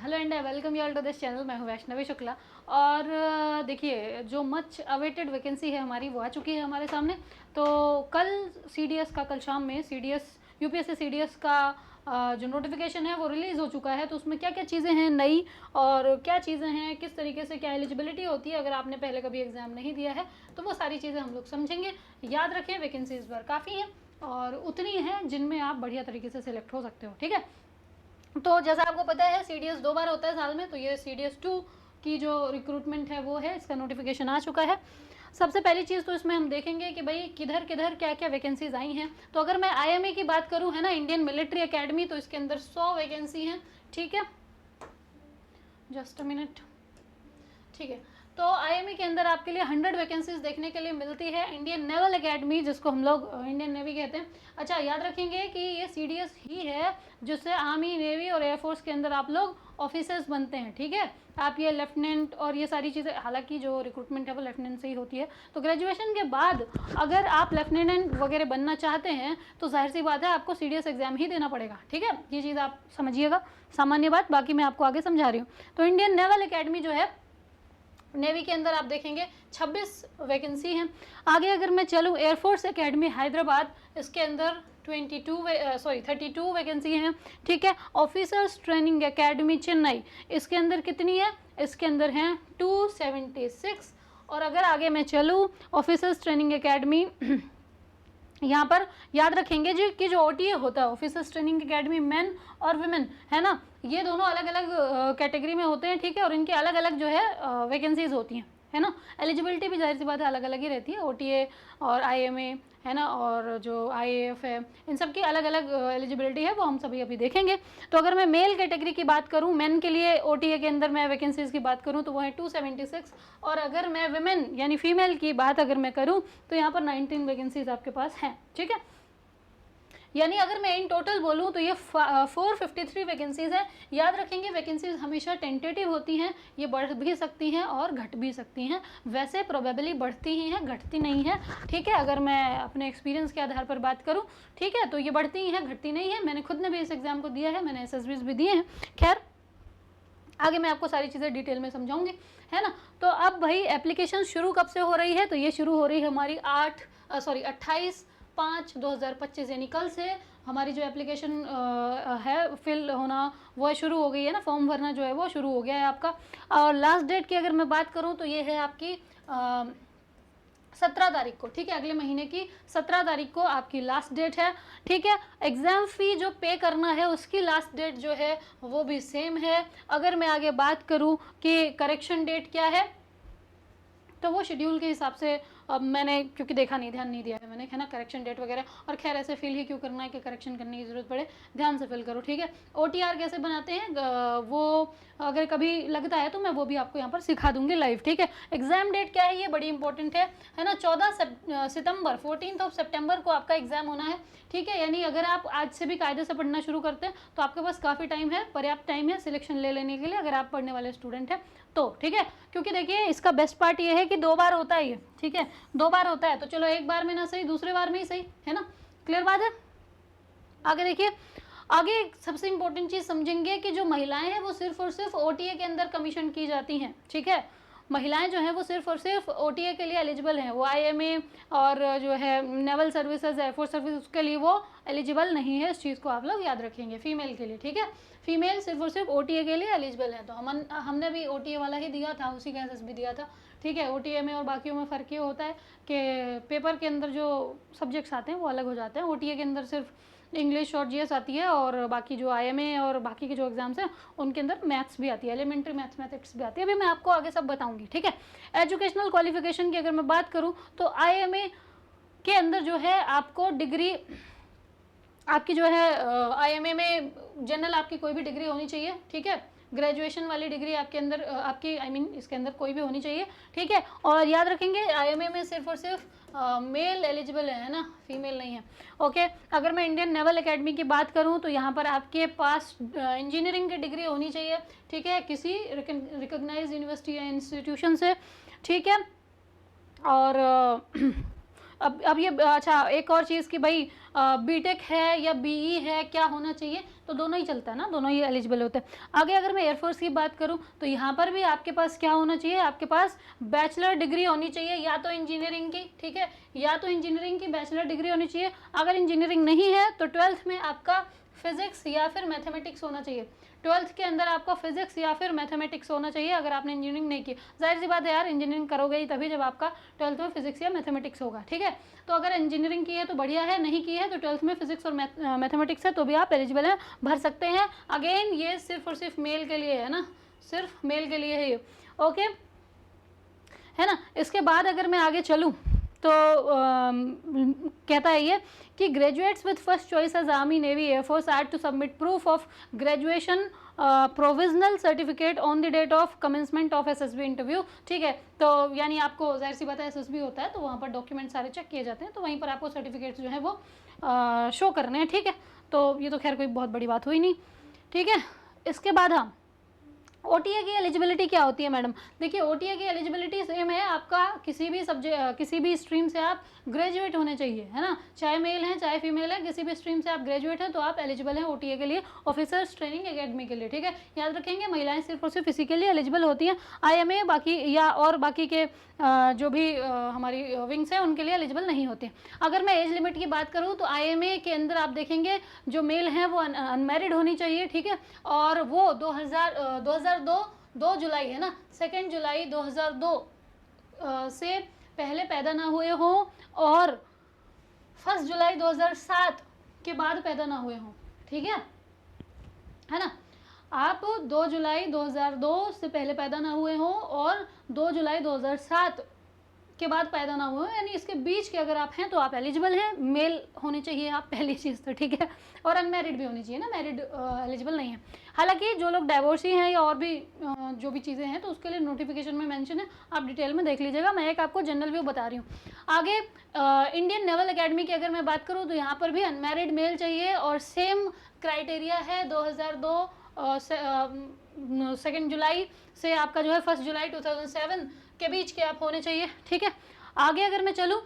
Hello and I welcome you all to this channel. मैं हूँ वैष्णवी शुक्ला। और देखिए, जो मच अवेटेड वैकेंसी है हमारी वो आ चुकी है हमारे सामने। तो कल सीडीएस का, कल शाम में सीडीएस यूपीएससी सीडीएस का जो नोटिफिकेशन है वो रिलीज़ हो चुका है। तो उसमें क्या क्या चीज़ें हैं नई और क्या चीज़ें हैं, किस तरीके से क्या एलिजिबिलिटी होती है अगर आपने पहले कभी एग्ज़ाम नहीं दिया है, तो वो सारी चीज़ें हम लोग समझेंगे। याद रखें, वैकेंसी इस बार काफ़ी हैं और उतनी हैं जिनमें आप बढ़िया तरीके से सिलेक्ट हो सकते हो। ठीक है, तो जैसा आपको पता है सीडीएस 2 बार होता है साल में, तो ये सीडीएस 2 की जो रिक्रूटमेंट है वो है, इसका नोटिफिकेशन आ चुका है। सबसे पहली चीज़ तो इसमें हम देखेंगे कि भाई किधर किधर क्या क्या वैकेंसीज आई हैं। तो अगर मैं आईएमए की बात करूं, है ना, इंडियन मिलिट्री एकेडमी, तो इसके अंदर 100 वैकेंसी हैं। ठीक है, जस्ट अ मिनट। ठीक है, तो आईएमए के अंदर आपके लिए 100 वैकेंसीज देखने के लिए मिलती है। इंडियन नेवल एकेडमी, जिसको हम लोग इंडियन नेवी कहते हैं। अच्छा, याद रखेंगे कि ये सीडीएस ही है जिससे आर्मी, नेवी और एयरफोर्स के अंदर आप लोग ऑफिसर्स बनते हैं। ठीक है, आप ये लेफ्टिनेंट और ये सारी चीज़ें, हालांकि जो रिक्रूटमेंट है वो लेफ्टिनेंट से ही होती है। तो ग्रेजुएशन के बाद अगर आप लेफ्टिनेंट वगैरह बनना चाहते हैं तो जाहिर सी बात है आपको सीडीएस एग्जाम ही देना पड़ेगा। ठीक है, ये चीज़ आप समझिएगा, सामान्य बात, बाकी मैं आपको आगे समझा रही हूँ। तो इंडियन नेवल एकेडमी जो है, नेवी के अंदर आप देखेंगे 26 वैकेंसी हैं। आगे अगर मैं चलूँ, एयरफोर्स एकेडमी हैदराबाद, इसके अंदर 32 वैकेंसी हैं। ठीक है, ऑफिसर्स ट्रेनिंग एकेडमी चेन्नई, इसके अंदर कितनी है, इसके अंदर हैं 276। और अगर आगे मैं चलूँ, ऑफिसर्स ट्रेनिंग एकेडमी यहाँ पर याद रखेंगे जी कि जो ओटीए होता है, ऑफिसर्स ट्रेनिंग एकेडमी, मेन और वुमेन, है ना, ये दोनों अलग अलग कैटेगरी में होते हैं। ठीक है, और इनके अलग अलग जो है वैकेंसीज होती हैं, है ना। एलिजिबिलिटी भी जाहिर सी बात है अलग अलग ही रहती है, ओटीए और आईएमए, है ना, और जो आईएएफ है, इन सब की अलग अलग एलिजिबिलिटी है, वो हम सभी अभी देखेंगे। तो अगर मैं मेल कैटेगरी की बात करूं, मेन के लिए ओटीए के अंदर मैं वैकेंसीज की बात करूं तो वो है 276। और अगर मैं वुमेन यानी फीमेल की बात अगर मैं करूं तो यहाँ पर 19 वैकेंसीज आपके पास हैं। ठीक है, यानी अगर मैं इन टोटल बोलूँ तो ये 453 वैकेंसीज हैं। याद रखेंगे, वैकेंसीज हमेशा टेंटेटिव होती हैं, ये बढ़ भी सकती हैं और घट भी सकती हैं। वैसे प्रोबेबली बढ़ती ही हैं, घटती नहीं है। ठीक है, अगर मैं अपने एक्सपीरियंस के आधार पर बात करूँ, ठीक है, तो ये बढ़ती ही हैं, घटती नहीं है। मैंने खुद ने भी इस एग्ज़ाम को दिया है, मैंने एसएसबीज भी दिए हैं। खैर, आगे मैं आपको सारी चीज़ें डिटेल में समझाऊंगी, है ना। तो अब भाई एप्लीकेशन शुरू कब से हो रही है, तो ये शुरू हो रही है हमारी 28/5/2025, यानी कल से हमारी जो एप्लीकेशन है फिल होना वो शुरू हो गई है ना, फॉर्म भरना जो है वो शुरू हो गया है आपका। और लास्ट डेट की अगर मैं बात करूँ तो ये है आपकी 17 तारीख को। ठीक है, अगले महीने की 17 तारीख को आपकी लास्ट डेट है। ठीक है, एग्ज़ाम फ़ी जो पे करना है उसकी लास्ट डेट जो है वो भी सेम है। अगर मैं आगे बात करूं कि करेक्शन डेट क्या है, तो वो शेड्यूल के हिसाब से, अब मैंने क्योंकि देखा नहीं, ध्यान नहीं दिया है मैंने, है ना, करेक्शन डेट वगैरह। और खैर ऐसे फिल ही क्यों करना है कि करेक्शन करने की ज़रूरत पड़े, ध्यान से फिल करो। ठीक है, ओटीआर कैसे बनाते हैं वो अगर कभी लगता है तो मैं वो भी आपको यहाँ पर सिखा दूंगी लाइव। ठीक है, एग्ज़ाम डेट क्या है ये बड़ी इंपॉर्टेंट है ना, 14 सितंबर, 14 सितंबर को आपका एग्ज़ाम होना है। ठीक है, यानी अगर आप आज से भी कायदे से पढ़ना शुरू करते हैं तो आपके पास काफ़ी टाइम है, पर्याप्त टाइम है सिलेक्शन ले लेने के लिए, अगर आप पढ़ने वाले स्टूडेंट हैं तो। ठीक है, क्योंकि देखिए इसका बेस्ट पार्ट ये है कि 2 बार होता है ये। ठीक है, 2 बार होता है, तो चलो एक बार में ना सही, दूसरे बार में ही सही, है ना, क्लियर बात है। आगे देखिए, आगे सबसे इंपॉर्टेंट चीज़ समझेंगे कि जो महिलाएं हैं वो सिर्फ और सिर्फ ओटीए के अंदर कमीशन की जाती हैं। ठीक है, महिलाएं जो हैं वो सिर्फ और सिर्फ ओटीए के लिए एलिजिबल हैं, वो आईएमए और जो है नेवल सर्विसेज, एयरफोर्स सर्विस, उसके लिए वो एलिजिबल नहीं है। इस चीज़ को आप लोग याद रखेंगे, फीमेल के लिए। ठीक है, फीमेल सिर्फ और सिर्फ ओटीए के लिए एलिजिबल है। तो हमने भी ओटीए वाला ही दिया था, उसी का एसएस भी दिया था। ठीक है, ओटीए में और बाकियों में फ़र्क ये होता है कि पेपर के अंदर जो सब्जेक्ट्स आते हैं वो अलग हो जाते हैं। ओटीए के अंदर सिर्फ इंग्लिश और जीएस आती है, और बाकी जो आईएमए और बाकी के जो एग्जाम्स हैं उनके अंदर मैथ्स भी आती है, एलिमेंट्री मैथमेटिक्स भी आती है। अभी मैं आपको आगे सब बताऊंगी। ठीक है, एजुकेशनल क्वालिफिकेशन की अगर मैं बात करूं तो आईएमए के अंदर जो है आपको डिग्री, आपकी जो है आईएमए में जनरल आपकी कोई भी डिग्री होनी चाहिए। ठीक है, ग्रेजुएशन वाली डिग्री आपके अंदर आपकी इसके अंदर कोई भी होनी चाहिए। ठीक है, और याद रखेंगे आईएमए में सिर्फ और सिर्फ मेल एलिजिबल है ना, फीमेल नहीं है। ओके, अगर मैं इंडियन नेवल एकेडमी की बात करूं तो यहाँ पर आपके पास इंजीनियरिंग की डिग्री होनी चाहिए। ठीक है, किसी रिकॉग्नाइज्ड यूनिवर्सिटी या इंस्टीट्यूशन से। ठीक है, और अब ये अच्छा एक और चीज़ कि भाई बीटेक है या बीई है, क्या होना चाहिए, तो दोनों ही चलता है ना, दोनों ही एलिजिबल होते हैं। आगे अगर मैं एयरफोर्स की बात करूं तो यहाँ पर भी आपके पास क्या होना चाहिए, आपके पास बैचलर डिग्री होनी चाहिए, या तो इंजीनियरिंग की, ठीक है, या तो इंजीनियरिंग की बैचलर डिग्री होनी चाहिए। अगर इंजीनियरिंग नहीं है तो 12th में आपका फिजिक्स या फिर मैथमेटिक्स होना चाहिए। 12th के अंदर आपका फिजिक्स या फिर मैथमेटिक्स होना चाहिए अगर आपने इंजीनियरिंग नहीं की। जाहिर सी बात है यार, इंजीनियरिंग करोगे ही तभी जब आपका 12th में फिजिक्स या मैथमेटिक्स होगा, ठीक है। तो अगर इंजीनियरिंग की है तो बढ़िया है, नहीं की है तो 12th में फिजिक्स और मैथमेटिक्स है तो भी आप एलिजिबल हैं, भर सकते हैं। अगेन ये सिर्फ और सिर्फ मेल के लिए है ना, सिर्फ मेल के लिए है ये, ओके है ना। इसके बाद अगर मैं आगे चलूँ तो कहता है ये कि graduates with first choice as army navy air force are to submit proof of graduation provisional certificate on the date of commencement of SSB interview, ठीक है। तो यानी आपको जाहिर सी बात है एसएसबी होता है तो वहाँ पर डॉक्यूमेंट सारे चेक किए जाते हैं, तो वहीं पर आपको सर्टिफिकेट्स जो है वो शो करने हैं, ठीक है। तो ये तो खैर कोई बहुत बड़ी बात हुई नहीं, ठीक है। इसके बाद हाँ, ओटीए की एलिजिबिलिटी क्या होती है मैडम, देखिए ओटीए की एलिजिबिलिटी सेम है, आपका किसी भी सब्जेक्ट किसी भी स्ट्रीम से आप ग्रेजुएट होने चाहिए, है ना, चाहे मेल है चाहे फीमेल है, किसी भी स्ट्रीम से आप ग्रेजुएट हैं तो आप एलिजिबल हैं ओटीए के लिए, ऑफिसर्स ट्रेनिंग एकेडमी के लिए, ठीक है। याद रखेंगे महिलाएं सिर्फ और सिर्फ इसी के लिए एलिजिबल होती हैं, आईएमए बाकी या और बाकी के जो भी हमारी विंग्स हैं उनके लिए एलिजिबल नहीं होते। अगर मैं एज लिमिट की बात करूँ तो आईएमए के अंदर आप देखेंगे जो मेल हैं वो अनमैरिड होनी चाहिए, ठीक है, और वो 2 जुलाई है ना, 2 जुलाई 2002 से पहले पैदा ना हुए हों और 1 जुलाई 2007 के बाद पैदा ना हुए हों, ठीक है ना। आप 2 जुलाई 2002 से पहले पैदा ना हुए हों और 2 जुलाई 2007 के बाद पैदा ना हुए, यानी इसके बीच के अगर आप हैं तो आप एलिजिबल हैं, मेल होने चाहिए आप, पहली चीज़ तो, ठीक है, और अनमैरिड भी होनी चाहिए ना, मैरिड एलिजिबल नहीं है। हालांकि जो लोग डाइवोर्सी हैं या और भी जो भी चीज़ें हैं तो उसके लिए नोटिफिकेशन में मेंशन है, आप डिटेल में देख लीजिएगा, मैं एक आपको जनरल व्यू बता रही हूँ। आगे इंडियन नेवल अकेडमी की अगर मैं बात करूँ तो यहाँ पर भी अनमैरिड मेल चाहिए और सेम क्राइटेरिया है 2002 2 जुलाई से आपका जो है 1 जुलाई 2007 के बीच के आप होने चाहिए, ठीक है। आगे अगर मैं चलूँ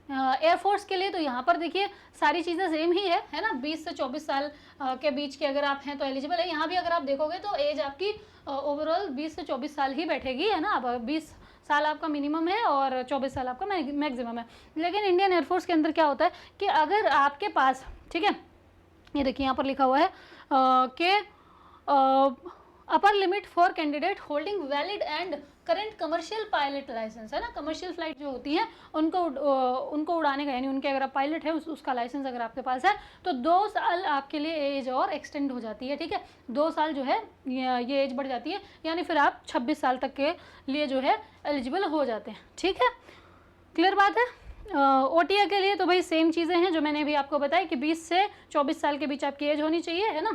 एयरफोर्स के लिए तो यहाँ पर देखिए सारी चीज़ें सेम ही है ना, 20 से 24 साल के बीच के अगर आप हैं तो एलिजिबल है। यहाँ भी अगर आप देखोगे तो एज आपकी ओवरऑल 20 से 24 साल ही बैठेगी, है ना। अब 20 साल आपका मिनिमम है और 24 साल आपका मैक्सिमम है। लेकिन इंडियन एयरफोर्स के अंदर क्या होता है कि अगर आपके पास, ठीक है, ये देखिए यहाँ पर लिखा हुआ है कि upper limit for candidate holding valid and current commercial pilot licence, है ना, कमर्शियल फ्लाइट जो होती है उनको उड़ाने का, यानी उनके अगर आप पायलट है उसका लाइसेंस अगर आपके पास है तो 2 साल आपके लिए एज और एक्सटेंड हो जाती है, ठीक है। 2 साल जो है ये एज बढ़ जाती है, यानी फिर आप 26 साल तक के लिए जो है एलिजिबल हो जाते हैं, ठीक है। क्लियर बात है। ओटीए के लिए तो भाई सेम चीज़ें हैं जो मैंने अभी आपको बताया कि 20 से 24 साल के बीच आपकी एज होनी चाहिए, है ना,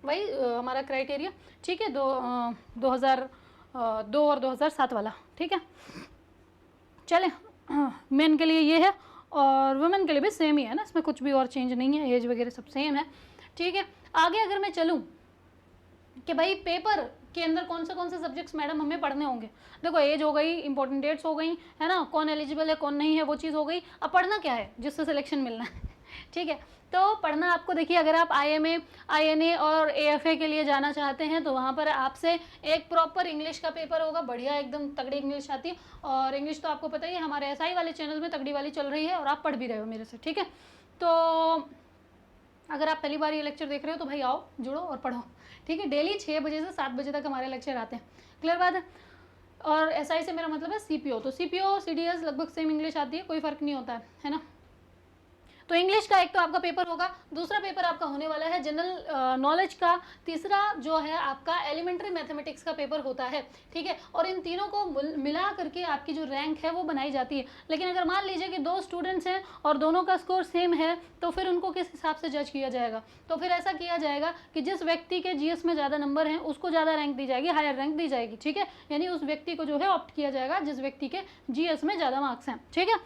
भाई हमारा क्राइटेरिया, ठीक है, 2002 और 2007 वाला, ठीक है। चले, मेन के लिए ये है और वुमेन के लिए भी सेम ही है ना, इसमें कुछ भी और चेंज नहीं है, एज वगैरह सब सेम है, ठीक है। आगे अगर मैं चलूँ कि भाई पेपर के अंदर कौन से सब्जेक्ट्स मैडम हमें पढ़ने होंगे, देखो एज हो गई, इंपॉर्टेंट डेट्स हो गई, है ना, कौन एलिजिबल है कौन नहीं है वो चीज़ हो गई, अब पढ़ना क्या है जिससे सिलेक्शन मिलना है ठीक है। तो पढ़ना आपको देखिए, अगर आप आईएमए, आईएनए और एएफए के लिए जाना चाहते हैं तो वहाँ पर आपसे एक प्रॉपर इंग्लिश का पेपर होगा, बढ़िया एकदम तगड़ी इंग्लिश आती है, और इंग्लिश तो आपको पता ही है हमारे एसआई वाले चैनल में तगड़ी वाली चल रही है और आप पढ़ भी रहे हो मेरे से, ठीक है। तो अगर आप पहली बार ये लेक्चर देख रहे हो तो भाई आओ, जुड़ो और पढ़ो, ठीक है। डेली 6 बजे से 7 बजे तक हमारे लेक्चर आते हैं, क्लियर बात है। और एसआई से मेरा मतलब है सीपीओ, तो सीपीओ सीडीएस लगभग सेम इंग्लिश आती है, कोई फ़र्क नहीं होता है ना। तो इंग्लिश का एक तो आपका पेपर होगा, दूसरा पेपर आपका होने वाला है जनरल नॉलेज का, तीसरा जो है आपका एलिमेंट्री मैथमेटिक्स का पेपर होता है, ठीक है। और इन तीनों को मिला करके आपकी जो रैंक है वो बनाई जाती है। लेकिन अगर मान लीजिए कि 2 स्टूडेंट्स हैं और दोनों का स्कोर सेम है तो फिर उनको किस हिसाब से जज किया जाएगा, तो फिर ऐसा किया जाएगा कि जिस व्यक्ति के जीएस में ज़्यादा नंबर हैं उसको ज़्यादा रैंक दी जाएगी, हायर रैंक दी जाएगी, ठीक है। यानी उस व्यक्ति को जो है ऑप्ट किया जाएगा जिस व्यक्ति के जीएस में ज़्यादा मार्क्स हैं, ठीक है,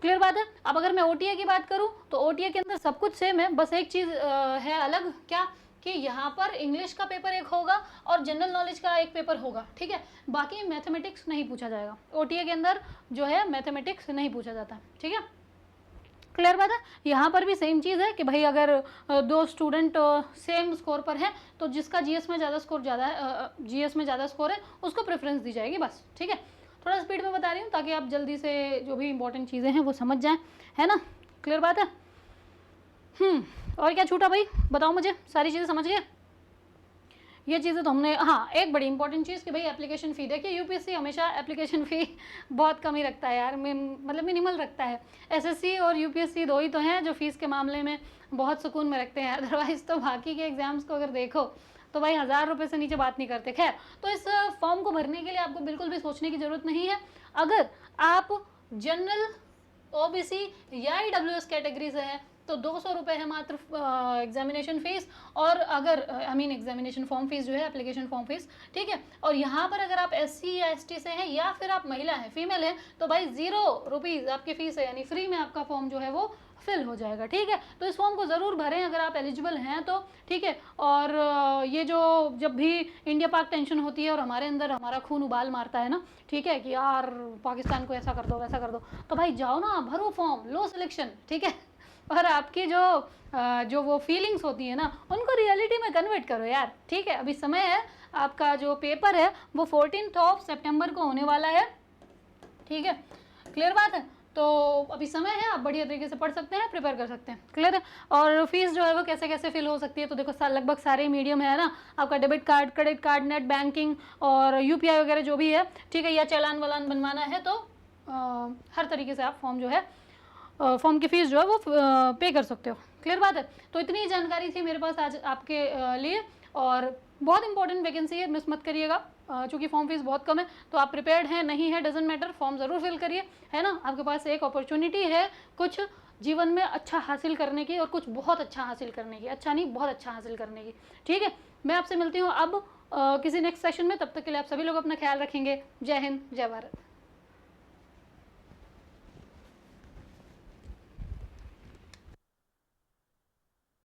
क्लियर बात है। अब अगर मैं ओटीए की बात करूं तो ओटीए के अंदर सब कुछ सेम है, बस एक चीज़ है अलग, क्या कि यहाँ पर इंग्लिश का पेपर एक होगा और जनरल नॉलेज का एक पेपर होगा, ठीक है। बाकी मैथमेटिक्स नहीं पूछा जाएगा, ओटीए के अंदर जो है मैथमेटिक्स नहीं पूछा जाता, ठीक है। क्लियर बात है। यहाँ पर भी सेम चीज़ है कि भाई अगर दो स्टूडेंट सेम स्कोर पर हैं तो जिसका जीएस में ज़्यादा स्कोर जीएस में ज़्यादा स्कोर है उसको प्रेफरेंस दी जाएगी, बस, ठीक है। थोड़ा स्पीड में बता रही हूँ ताकि आप जल्दी से जो भी इंपॉर्टेंट चीज़ें हैं वो समझ जाएं, है ना। क्लियर बात है। और क्या छूटा भाई, बताओ मुझे, सारी चीज़ें समझ गए। ये चीज़ें तो हमने, हाँ एक बड़ी इंपॉर्टेंट चीज़ कि भाई एप्लीकेशन फ़ी, देखिए यूपीएससी हमेशा एप्लीकेशन फ़ी बहुत कम ही रखता है यार, मतलब मिनिमल रखता है। एसएससी और यूपीएससी दो ही तो हैं जो फीस के मामले में बहुत सुकून में रखते हैं, अदरवाइज़ तो बाकी के एग्ज़ाम्स को अगर देखो तो भाई 1000 रुपये से नीचे बात नहीं करते। खैर, तो इस फॉर्म को भरने के लिए आपको बिल्कुल भी सोचने की ज़रूरत नहीं है। अगर आप जनरल, ओबीसी या ईडब्ल्यूएस कैटेगरी से हैं तो 200 रुपये है मात्र एग्जामिनेशन फ़ीस, और अगर एग्जामिनेशन फॉर्म फीस जो है, एप्लीकेशन फॉर्म फीस, ठीक है। और यहाँ पर अगर आप एससी या एसटी से हैं या फिर आप महिला हैं, फीमेल हैं, तो भाई 0 रुपीज़ आपकी फ़ीस है, यानी फ्री में आपका फॉर्म जो है वो फिल हो जाएगा, ठीक है। तो इस फॉर्म को ज़रूर भरें अगर आप एलिजिबल हैं तो, ठीक है। और ये जो जब भी इंडिया पाक टेंशन होती है और हमारे अंदर हमारा खून उबाल मारता है ना, ठीक है, कि यार पाकिस्तान को ऐसा कर दो वैसा कर दो, तो भाई जाओ ना, भरो फॉर्म, लो सिलेक्शन, ठीक है। और आपकी जो वो फीलिंग्स होती है ना उनको रियलिटी में कन्वर्ट करो यार, ठीक है। अभी समय है, आपका जो पेपर है वो 14 सितंबर को होने वाला है, ठीक है। क्लियर बात है। तो अभी समय है, आप बढ़िया तरीके से पढ़ सकते हैं, प्रिपेयर कर सकते हैं, क्लियर है। और फीस जो है वो कैसे कैसे फिल हो सकती है, तो देखो लगभग सारे मीडियम है ना, आपका debit card, credit card, net banking और यूपीआई वगैरह जो भी है, ठीक है, या चालान वालान बनवाना है तो हर तरीके से आप फॉर्म जो है, फॉर्म की फ़ीस जो है वो पे कर सकते हो। क्लियर बात है। तो इतनी जानकारी थी मेरे पास आज आपके लिए, और बहुत इंपॉर्टेंट वैकेंसी है, मिस मत करिएगा। चूँकि फॉर्म फीस बहुत कम है तो आप प्रिपेयर्ड हैं नहीं है डजेंट मैटर, फॉर्म ज़रूर फिल करिए, है ना। आपके पास एक अपॉर्चुनिटी है कुछ जीवन में अच्छा हासिल करने की, और कुछ बहुत अच्छा हासिल करने की, अच्छा नहीं बहुत अच्छा हासिल करने की, ठीक है। मैं आपसे मिलती हूँ अब किसी नेक्स्ट सेशन में, तब तक के लिए आप सभी लोग अपना ख्याल रखेंगे। जय हिंद, जय भारत।